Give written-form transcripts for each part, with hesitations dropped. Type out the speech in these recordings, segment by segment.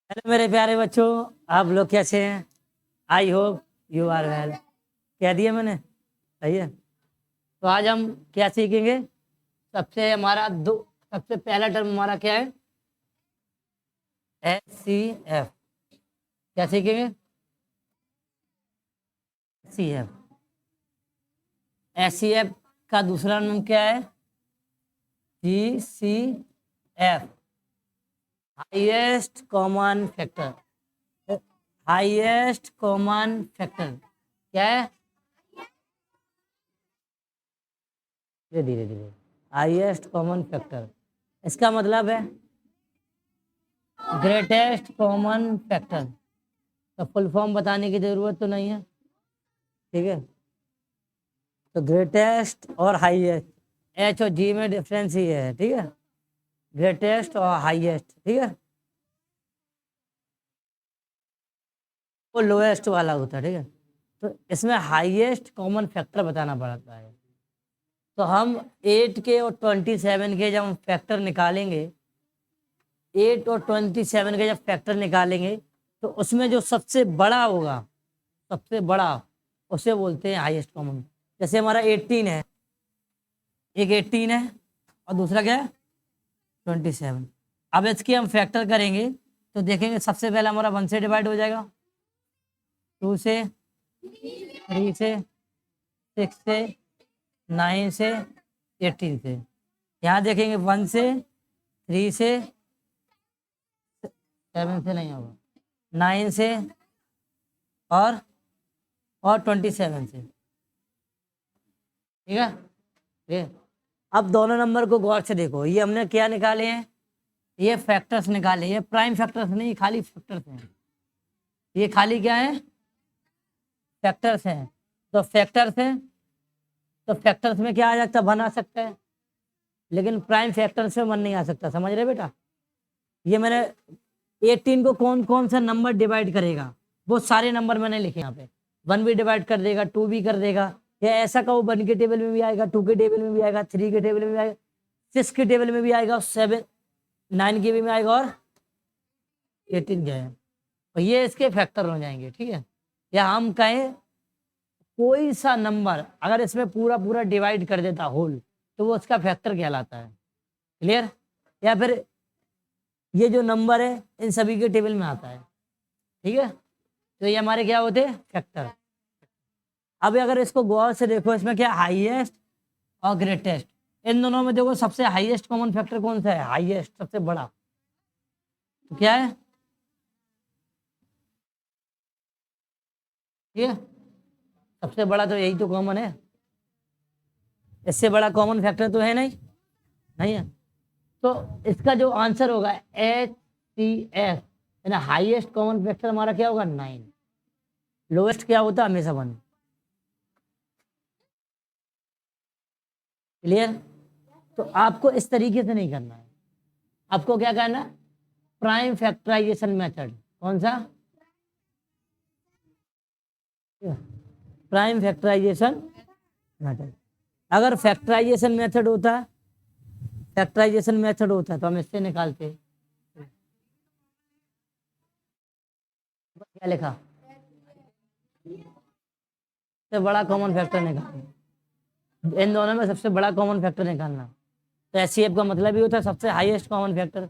Hello मेरे प्यारे बच्चों, आप लोग कैसे हैं? I hope you are well. कह दिया मैंने, सही है। तो आज हम क्या सीखेंगे? सबसे पहला टर्म हमारा क्या है? HCF। क्या सीखेंगे? HCF। HCF का दूसरा नाम क्या है? GCF। Highest common factor. Highest common factor क्या है? धीरे धीरे धीरे। हाईएस्ट कॉमन फैक्टर, इसका मतलब है ग्रेटेस्ट कॉमन फैक्टर। तो फुल फॉर्म बताने की जरूरत तो नहीं है, ठीक है। तो ग्रेटेस्ट और हाईएस्ट, एच और जी में डिफरेंस ही है, ठीक है। ग्रेटेस्ट और हाईएस्ट, ठीक है। वो लोएस्ट वाला होता है, ठीक है। तो इसमें हाईएस्ट कॉमन फैक्टर बताना पड़ता है। तो हम 8 के और 27 के जब हम फैक्टर निकालेंगे, 8 और 27 के जब फैक्टर निकालेंगे, तो उसमें जो सबसे बड़ा होगा, सबसे बड़ा, उसे बोलते हैं हाईएस्ट कॉमन। जैसे हमारा 18 है, एक 18 है और दूसरा क्या है? 27। अब इसकी हम फैक्टर करेंगे तो देखेंगे सबसे पहला हमारा 1 से डिवाइड हो जाएगा, 2 से, 3 से, 6 से, 9 से, 18 से। यहाँ देखेंगे 1 से, 3 से, 7 से नहीं होगा, 9 से और 27 से, ठीक है। ये अब दोनों नंबर को गौर से देखो, ये हमने क्या निकाले हैं? ये फैक्टर्स निकाले, ये प्राइम फैक्टर्स नहीं, खाली फैक्टर्स हैं। ये खाली क्या है? फैक्टर्स हैं। तो फैक्टर्स हैं, तो फैक्टर्स में क्या आ जाता, बन आ सकता है, लेकिन प्राइम फैक्टर्स में बन नहीं आ सकता। समझ रहे बेटा? ये मैंने 18 को कौन कौन सा नंबर डिवाइड करेगा, वो सारे नंबर मैंने लिखे यहाँ पे। 1 भी डिवाइड कर देगा, 2 भी कर देगा, या ऐसा का वो 1 के टेबल में भी आएगा, 2 के टेबल में भी आएगा, 3 के टेबल में भी आएगा, 6 के टेबल में भी आएगा, 7, 9 के भी में आएगा और 18 के है। तो ये इसके फैक्टर हो जाएंगे, ठीक है। या हम कहें कोई सा नंबर अगर इसमें पूरा पूरा डिवाइड कर देता होल, तो वो उसका फैक्टर कहलाता है। क्लियर? या फिर ये जो नंबर है इन सभी के टेबल में आता है, ठीक है। तो ये हमारे क्या होते हैं? फैक्टर। अब अगर इसको गौर से देखो, इसमें क्या हाईएस्ट और ग्रेटेस्ट, इन दोनों में देखो सबसे हाईएस्ट कॉमन फैक्टर कौन सा है? हाईएस्ट, सबसे बड़ा। तो क्या है? ठीक है, सबसे बड़ा तो यही तो कॉमन है, इससे बड़ा कॉमन फैक्टर तो है नहीं, नहीं है। तो इसका जो आंसर होगा HCF, यानी हाईएस्ट कॉमन फैक्टर हमारा क्या होगा? 9। लोएस्ट क्या होता है? हमेशा 1। क्लियर? तो आपको इस तरीके से नहीं करना है, आपको क्या करना है? Prime factorisation method. कौन सा? Prime factorisation method. अगर फैक्टराइजेशन मेथड होता तो हम इससे निकालते। क्या लिखा? सबसे बड़ा कॉमन फैक्टर निकालना, इन दोनों में सबसे बड़ा कॉमन फैक्टर निकालना। तो एचसीएफ का मतलब ही होता है सबसे हाईएस्ट कॉमन फैक्टर।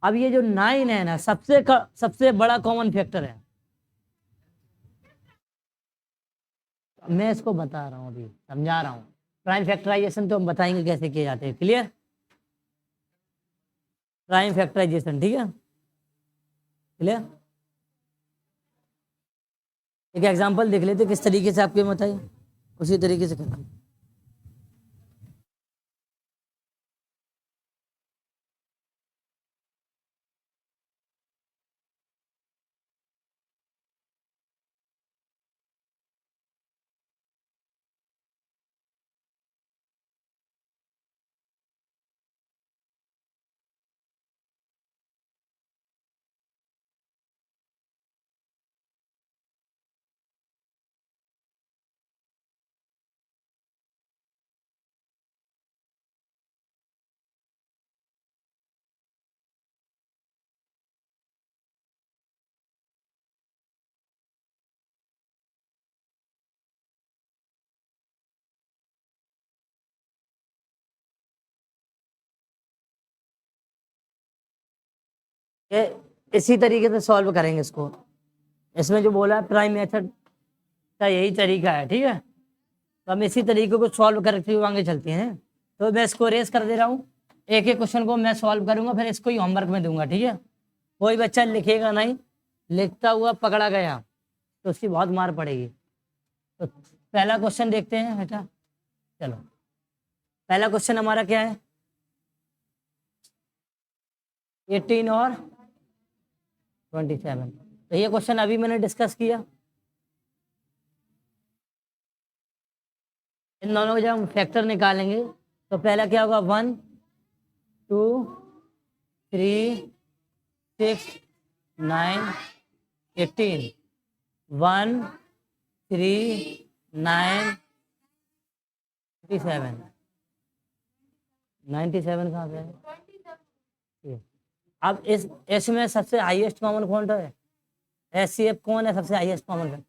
अब ये जो 9 है ना, सबसे बड़ा कॉमन फैक्टर है। मैं इसको बता रहा हूँ, अभी समझा रहा हूँ। प्राइम फैक्टराइजेशन तो हम बताएंगे कैसे किए जाते हैं। क्लियर? प्राइम फैक्टराइजेशन, ठीक है। क्लियर? एक एग्जांपल देख लेते किस तरीके से आपके बताइए, उसी तरीके से करना। ये इसी तरीके से सॉल्व करेंगे इसको। इसमें जो बोला है प्राइम मेथड का यही तरीका है, ठीक है। तो हम इसी तरीके को सॉल्व करते हुए आगे चलते हैं। तो मैं इसको रेस कर दे रहा हूँ, एक एक क्वेश्चन को मैं सॉल्व करूंगा, फिर इसको ही होमवर्क में दूंगा, ठीक है। कोई बच्चा लिखेगा नहीं, लिखता हुआ पकड़ा गया तो उसकी बहुत मार पड़ेगी। तो पहला क्वेश्चन देखते हैं बेटा, चलो। पहला क्वेश्चन हमारा क्या है, 18 और 27। तो ये क्वेश्चन अभी मैंने डिस्कस किया। इन दोनों को जब हम फैक्टर निकालेंगे तो पहला क्या होगा, 1 2 3 6 9 18, 1 3 9 97। 97 कहाँ से है? अब इसमें सबसे हाईएस्ट कॉमन कौन है, HCF कौन है सबसे हाईएस्ट कॉमन फैक्टर,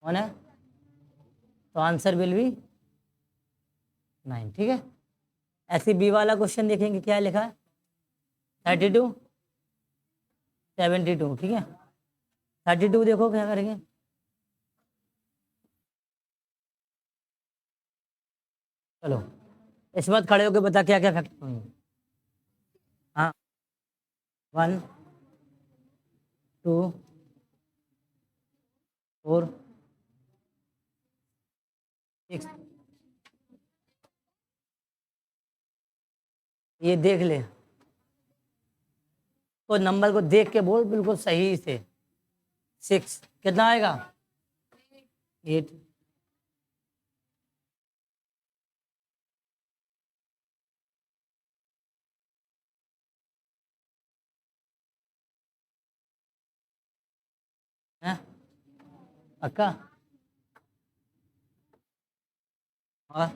कौन है? तो आंसर विल बी 9, ठीक है। ऐसे बी वाला क्वेश्चन देखेंगे, क्या लिखा है, 32 72, ठीक है। 32 देखो क्या करेंगे, चलो इस बात खड़े होकर बता क्या क्या फैक्टर होंगे। हाँ, 1 2 4 6, ये देख ले, तो नंबर को देख के बोल बिल्कुल सही से। 6 कितना आएगा, 8, है पक्का। और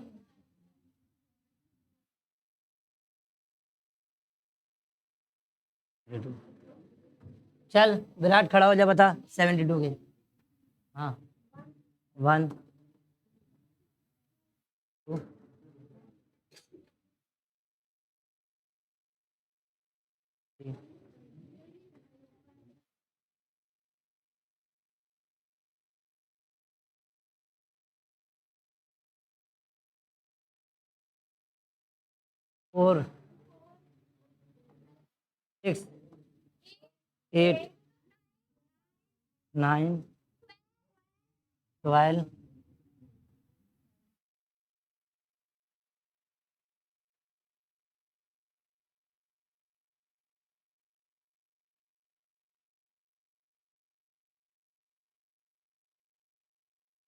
चल विराट खड़ा हो जा, बता 72 के। हाँ, 1 2 3 4 6 8 9 12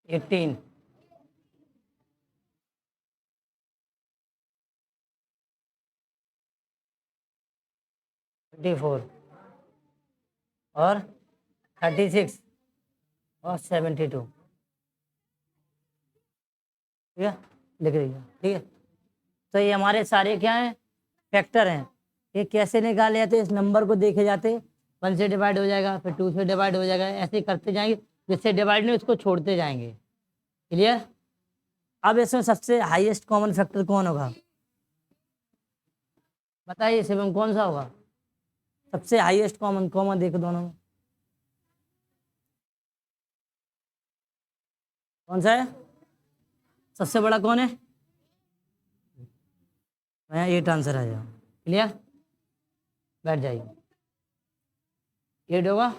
18 24 और 36 और 72, ठीक है, लिख दीजिए, ठीक है। तो ये हमारे सारे क्या हैं, फैक्टर हैं। ये कैसे निकाले जाते, इस नंबर को देखे जाते, 1 से डिवाइड हो जाएगा, फिर 2 से डिवाइड हो जाएगा, ऐसे करते जाएंगे, जिससे डिवाइड नहीं उसको छोड़ते जाएंगे, क्लियर। अब इसमें सबसे हाईएस्ट कॉमन फैक्टर कौन होगा, बताइए शिवम, कौन सा होगा सबसे हाईएस्ट कॉमन, कॉमन देखो दोनों में कौन सा है, सबसे बड़ा कौन है, मैं 8 आंसर आ जाओ, क्लियर, बैठ जाइए, 8 होगा।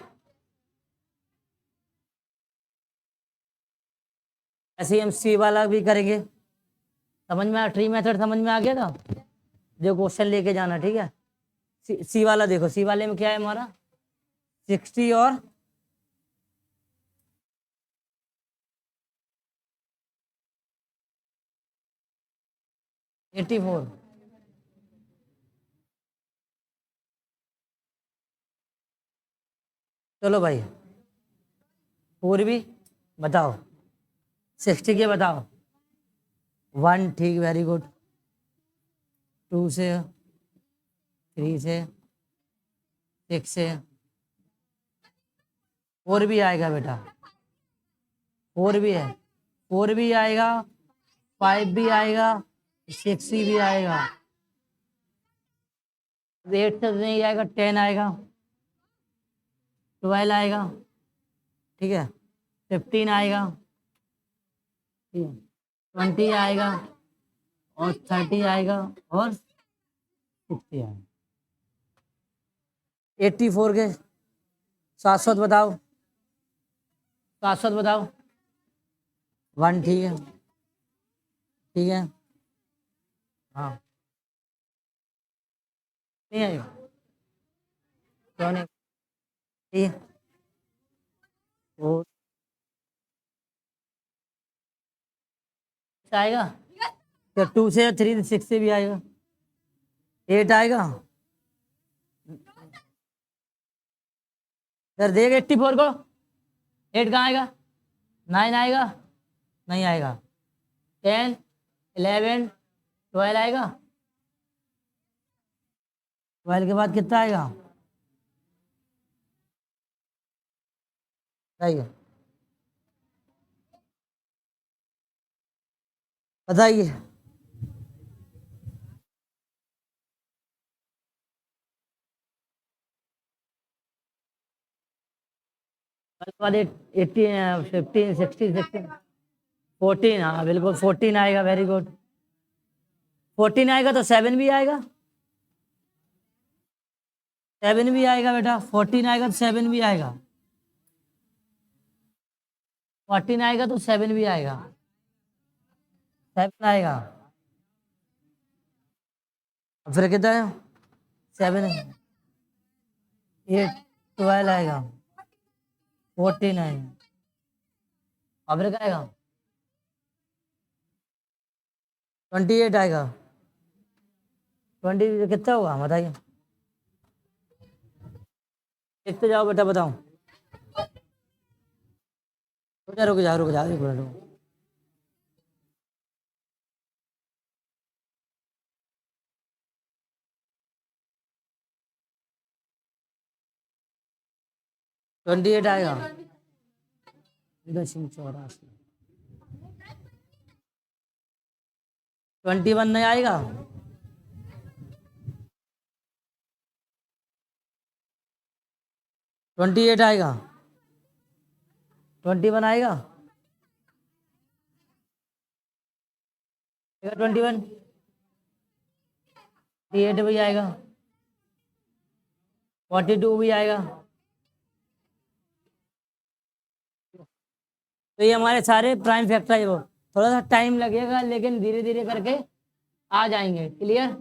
ऐसे ही हम सी वाला भी करेंगे, समझ में ट्री मेथड समझ में आ गया था, जो क्वेश्चन लेके जाना, ठीक है। सी वाला देखो, सी वाले में क्या है हमारा, 60 और 84, चलो भाई 4 भी बताओ, 60 के बताओ, 1, ठीक, वेरी गुड, 2 से, 3 से, 6 से, 4 भी आएगा बेटा, 4 भी है, 4 भी आएगा, 5 भी आएगा, 6 भी आएगा, 8 से नहीं आएगा, 10 आएगा, 12 आएगा, ठीक है, 15 आएगा, ठीक है, 20 आएगा, और 30 आएगा, और 60 आएगा। 84 के 700 बताओ, 700 बताओ। 1, ठीक है, ठीक है, हाँ, नहीं आएगा, क्यों नहीं, ठीक है, वो आएगा क्या? 2 से, 3 से, 6 से भी आएगा। 8 आएगा, फिर देख 84 को, 8 कहाँ आएगा? 9 आएगा, नहीं आएगा। 10, 11, 12 आएगा, 12 के बाद कितना आएगा? बताइए, बताइए। उसके बाद 18, 15, 16, 16, 14, हाँ बिल्कुल 14 आएगा, वेरी गुड। 14 आएगा तो 7 भी आएगा, 7 भी आएगा बेटा। 14 आएगा तो 7 भी आएगा, 14 आएगा तो 7 भी आएगा, 7 आएगा, फिर कितना है? 7, 8, 12 आएगा, 14 आएगा, और फिर क्या आएगा? 28 आएगा। 20 कितना होगा बताइए? देखते जाओ बेटा, बताओ। रुक जाओ, रुक जाओ, एक मिनट रुको। ट्वेंटी एट आएगा, 84। 21 नहीं आएगा, 28 आएगा, 21 आएगा, 21, 38 भी आएगा, 42 भी आएगा। तो ये हमारे सारे प्राइम फैक्टर है। वो थोड़ा सा टाइम लगेगा, लेकिन धीरे धीरे करके आ जाएंगे। क्लियर?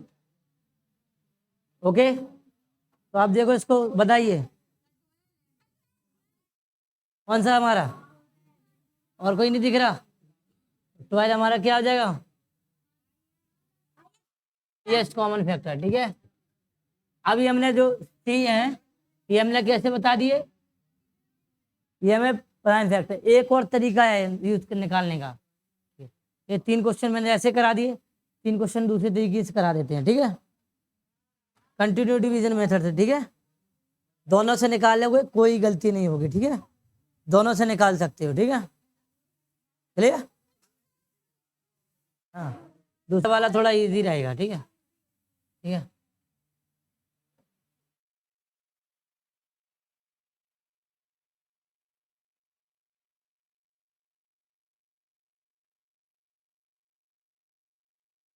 ओके, तो आप देखो, इसको बताइए कौन सा हमारा, और कोई नहीं दिख रहा? 12 हमारा क्या हो जाएगा? Yes, common factor. ठीक है, अभी हमने जो सी है ये हमने कैसे बता दिए, ये हमें प्राइम फैक्टर। एक और तरीका है यूज निकालने का। ये 3 क्वेश्चन मैंने ऐसे करा दिए, 3 क्वेश्चन दूसरे तरीके से करा देते हैं। ठीक है, कंटिन्यू डिवीजन मेथड से। ठीक है, दोनों से निकाल लोगे, कोई गलती नहीं होगी। ठीक है, दोनों से निकाल सकते हो। ठीक है, चलिए। हाँ, दूसरा वाला थोड़ा इजी रहेगा। ठीक है, ठीक है,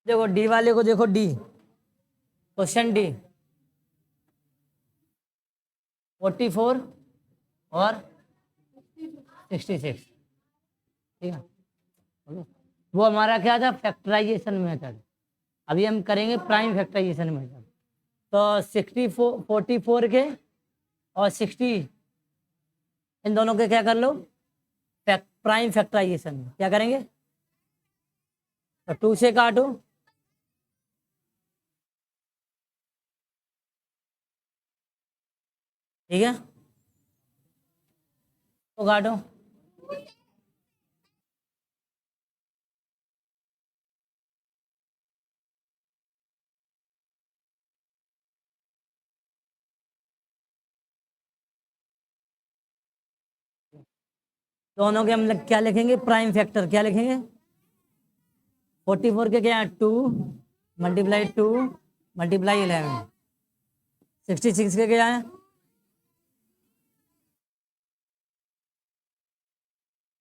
देखो डी वाले को, देखो डी, क्वेश्चन डी 44 और 66। ठीक है, वो हमारा क्या था? Factorisation method. अभी हम करेंगे प्राइम फैक्टराइजेशन मेथड। तो 64, 44 के और 60, इन दोनों के क्या कर लो? Prime factorisation. क्या करेंगे? तो 2 से काटो, ठीक है, तो काटो, दोनों के हम क्या लिखेंगे? Prime factor. क्या लिखेंगे? 44 के क्या? 2 × 2 × 11, 66 के क्या है?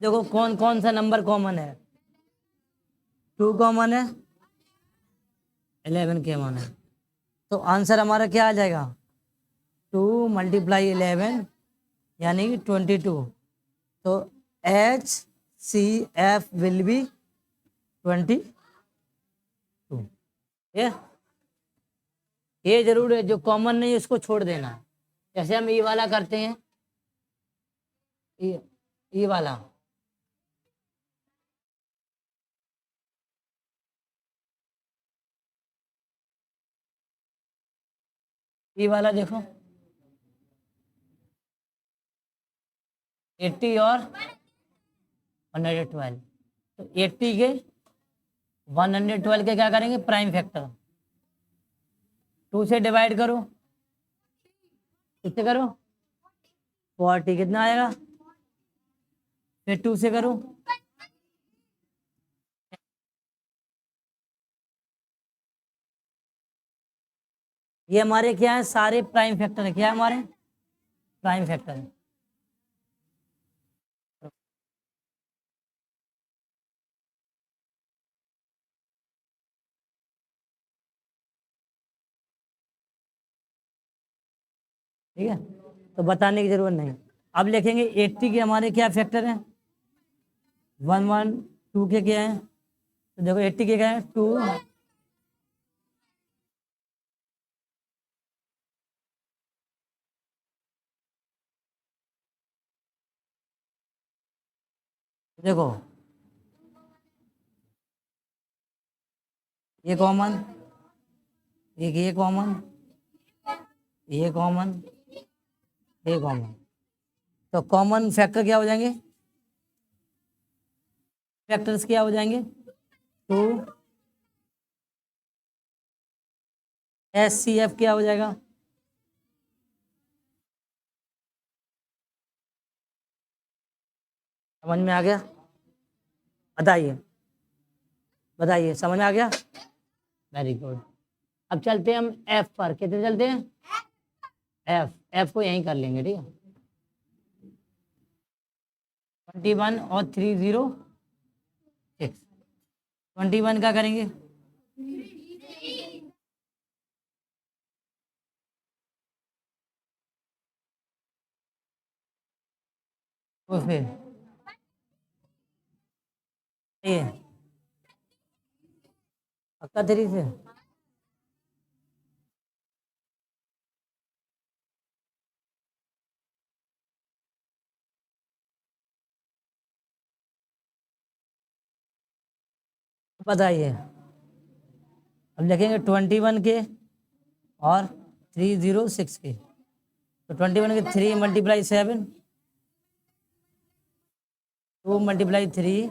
देखो कौन कौन सा नंबर कॉमन है? 2 कॉमन है, 11 कॉमन है। तो आंसर हमारा क्या आ जाएगा? 2 × 11 यानी कि 22। तो HCF विल बी 22। ये जरूर है, जो कॉमन नहीं उसको छोड़ देना है। जैसे हम ये वाला करते हैं, ये वाला, ये वाला देखो, 80 और 112। तो 80 के 112 के क्या करेंगे? Prime factor. 2 से डिवाइड करो, कितने करो? 40। कितना आएगा? फिर 2 से करो, ये हमारे क्या है? सारे प्राइम फैक्टर है। क्या है हमारे? प्राइम फैक्टर है। ठीक है, तो बताने की जरूरत नहीं। अब लिखेंगे 80 के हमारे क्या फैक्टर हैं? 112 के क्या है? तो देखो 80 के क्या है? 2। देखो ये कॉमन, ये कॉमन, ये कॉमन, ये कॉमन। तो कॉमन फैक्टर क्या हो जाएंगे? फैक्टर्स क्या हो जाएंगे? 2 HCF क्या हो जाएगा? समझ में आ गया? बताइए, बताइए, समझ में आ गया? Very good. अब चलते हैं हम F पर। कितने चलते हैं? F को यहीं कर लेंगे। ठीक है, 21 और 306। 21 का करेंगे, तो फिर ये पक्का 3 से। बताइए, अब लिखेंगे 21 के और 306 के। तो 21 के 3 × 7, 2 × 3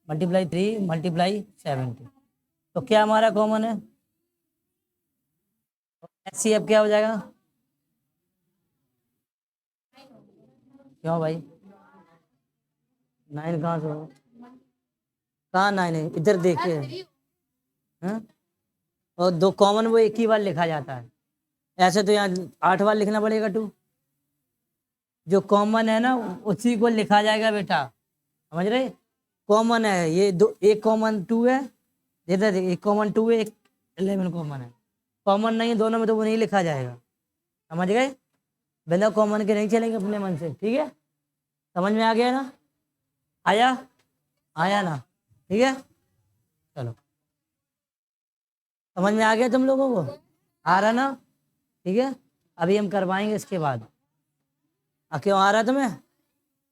× 3 × 70। तो क्या हमारा कॉमन है? HCF क्या हो जाएगा? क्यों भाई? 9 कहाँ से हो? कहाँ 9 है? इधर देखिए। हाँ, और 2 कॉमन वो एक ही बार लिखा जाता है। ऐसे तो यहाँ 8 बार लिखना पड़ेगा 2। जो कॉमन है ना उसी को लिखा जाएगा बेटा, समझ रहे? कॉमन है ये दो, एक कॉमन 2 है, इधर एक कॉमन 2 है, एक 11 कॉमन है। कॉमन नहीं है दोनों में तो वो नहीं लिखा जाएगा। समझ गए? बिना कॉमन के नहीं चलेंगे अपने मन से। ठीक है, समझ में आ गया ना? आया? आया ना? ठीक है, चलो, समझ में आ गया तुम लोगों को? आ रहा ना? ठीक है, अभी हम करवाएंगे इसके बाद। क्यों आ रहा तुम्हें?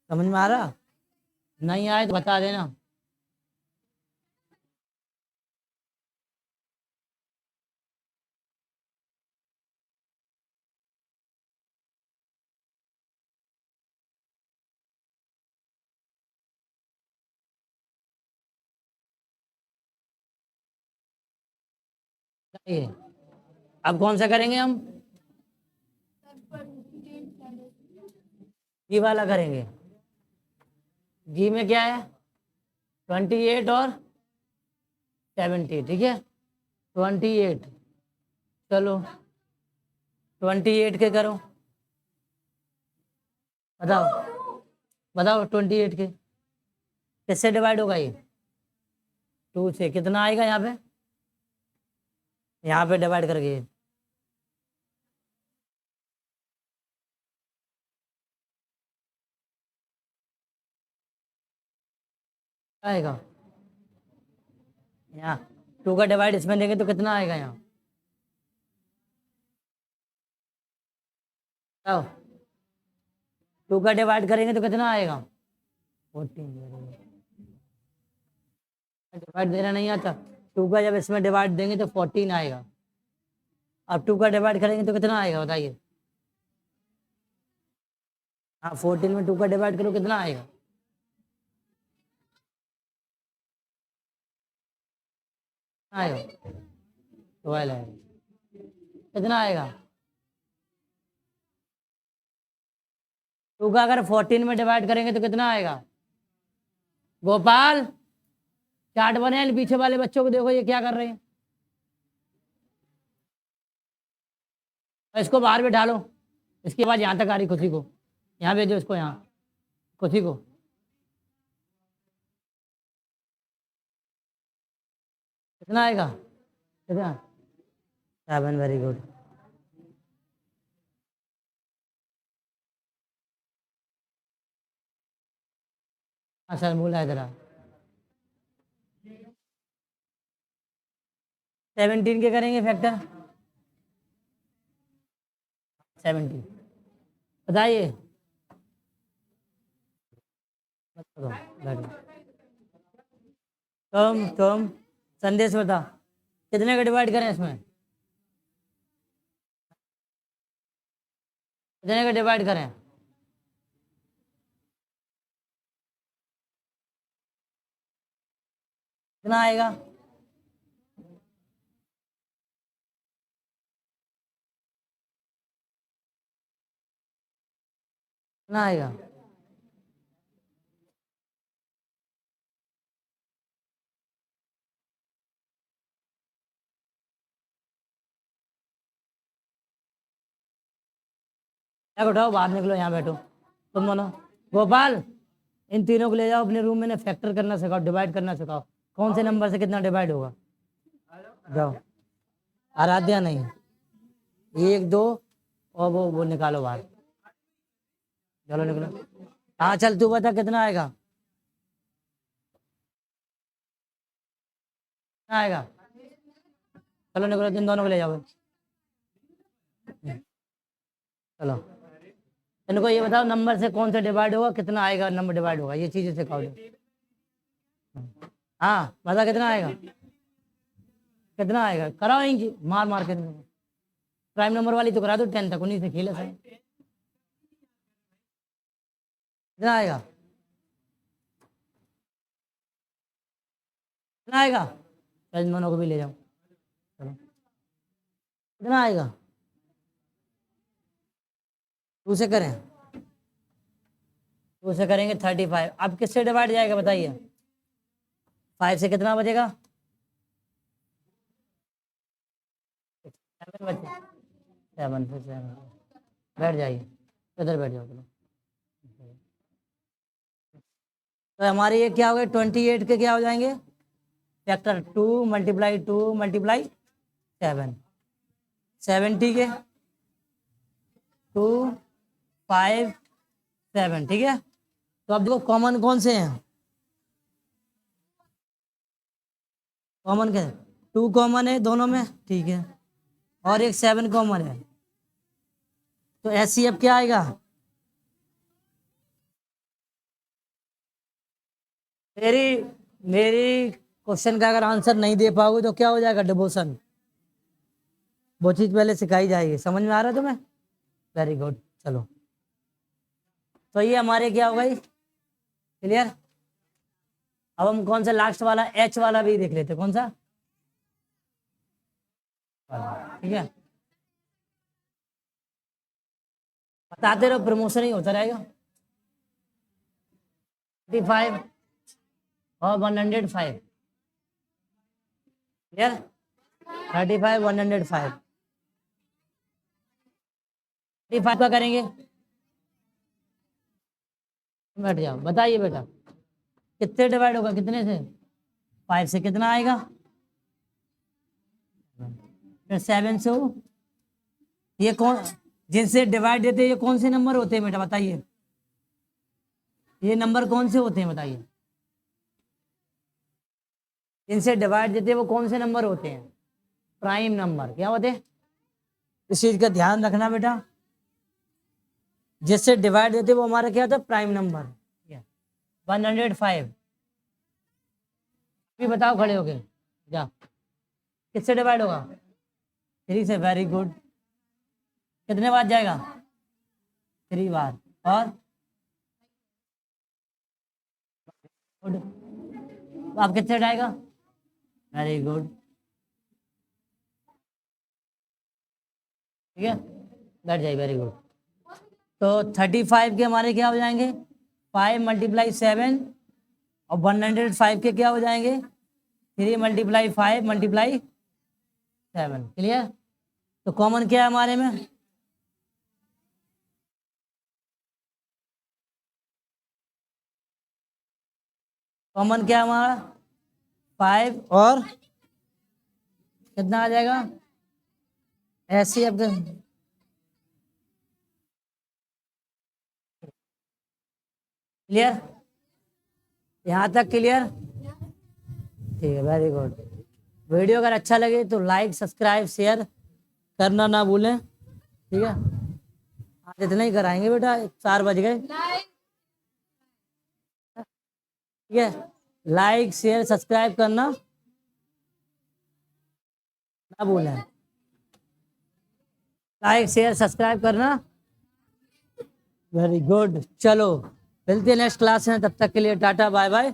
समझ में आ रहा? नहीं आए तो बता देना। ये अब कौन सा करेंगे हम? जी वाला करेंगे। जी में क्या है? 28 और 70। ठीक है, 28, चलो 28 के करो, बताओ बताओ 28 के किससे डिवाइड होगा ये? 2 से। कितना आएगा यहाँ पे डिवाइड करके? आएगा यहाँ 2 का डिवाइड इसमें देंगे तो कितना आएगा यहाँ? बताओ 2 का डिवाइड करेंगे तो कितना आएगा? 14। डिवाइड देना नहीं आता, 2 का जब इसमें डिवाइड देंगे तो 14 आएगा। अब 2 का डिवाइड करेंगे तो कितना आएगा बताइए? हाँ 14 में 2 का डिवाइड करो कितना आएगा? आएगा 12 आएगा। कितना आएगा? 2 का अगर 14 में डिवाइड करेंगे तो कितना आएगा? गोपाल चार्ट बने, पीछे वाले बच्चों को देखो ये क्या कर रहे हैं। इसको बाहर बैठा लो, इसकी आवाज यहाँ तक आ रही। खुशी को यहाँ भेजो, इसको यहाँ, खुशी को। कितना आएगा? कितना? 7। Very good. हाँ सर बोला है जरा। 17 के करेंगे फैक्टर? 17 बताइए। तुम संदेश बता, कितने का डिवाइड करें इसमें? कितने का डिवाइड करें? कितना आएगा? कितना आएगा? क्या उठाओ, बाहर निकलो, यहाँ बैठो तुम दोनों। गोपाल इन तीनों को ले जाओ अपने रूम में, फैक्टर करना सिखाओ, डिवाइड करना सिखाओ। कौन से नंबर से कितना डिवाइड होगा? जाओ। आराध्या नहीं, 1 2 और वो निकालो बाहर। चलो निकलो। हाँ चल तू बता कितना आएगा? कितना आएगा? चलो निकलो, तुम दोनों को ले जाओ। चलो इनको ये बताओ नंबर से कौन सा डिवाइड होगा, कितना आएगा नंबर डिवाइड होगा, ये चीजें सिखाओ। हाँ बता कितना आएगा? कितना आएगा? कराओ इनकी मार मार के। प्राइम नंबर वाली तो करा दो 10 तक, उन्हीं से खेले सर। कितना आएगा? कितना आएगा? इन दोनों को भी ले जाओ। चलो कितना आएगा? 2 से करें? 2 से करेंगे 35। अब किससे डिवाइड जाएगा बताइए? 5 से कितना बचेगा? 7 बचे। 7 से 7 बैठ जाइए, इधर बैठ जाओ। चलो तो हमारे ये क्या हो गए? 28 के क्या हो जाएंगे? फैक्टर 2 × 2 × 7, 70 के 2 5 7। ठीक है, तो अब देखो कॉमन कौन से हैं? कॉमन क्या है? 2 कॉमन है दोनों में, ठीक है, और एक 7 कॉमन है। तो HCF क्या आएगा? मेरी मेरी क्वेश्चन का अगर आंसर नहीं दे पाओगे तो क्या हो जाएगा? डिवोशन। वो चीज पहले सिखाई जाएगी। समझ में आ रहा है तुम्हें? Very good. चलो तो ये हमारे क्या हो गई? क्लियर। अब हम कौन सा लास्ट वाला H वाला भी देख लेते। कौन सा? ठीक है, बताते रहो, प्रमोशन ही होता रहेगा। 35 और 105। क्लियर। 35 105। 5 का करेंगे, बैठ जाओ, बताइए बेटा कितने डिवाइड होगा, कितने से? 5 से कितना आएगा? फिर 7 से हो, ये कौन जिनसे डिवाइड देते हैं ये कौन से नंबर होते हैं बेटा बताइए, ये नंबर कौन से होते हैं बताइए, जिनसे डिवाइड देते हैं वो कौन से नंबर होते हैं? Prime number. क्या होते हैं? इस चीज का ध्यान रखना बेटा, जिससे डिवाइड देते वो हमारा क्या होता है? Prime number. 105 भी बताओ खड़े होके, जा किससे डिवाइड होगा? 3 से। Very good. कितने बार जाएगा? 3 बार। और गुड, आप कितने जाएगा? वेरी गुड, ठीक है, बैठ जाइए, वेरी गुड। तो 35 के हमारे क्या हो जाएंगे? 5 × 7, और 105 के क्या हो जाएंगे? 3 × 5 × 7। क्लियर? तो कॉमन क्या है हमारे में? कॉमन क्या है हमारा? 5 और कितना आ जाएगा? ऐसे ही अब क्लियर, यहाँ तक क्लियर? ठीक है, वेरी गुड। वीडियो अगर अच्छा लगे तो लाइक सब्सक्राइब शेयर करना ना भूलें, ठीक है। आज इतना ही कराएंगे बेटा, 4 बज गए, ठीक है। लाइक शेयर सब्सक्राइब करना ना भूलें, लाइक शेयर सब्सक्राइब करना। वेरी गुड, चलो मिलते हैं नेक्स्ट क्लास में, तब तक के लिए टाटा बाय बाय।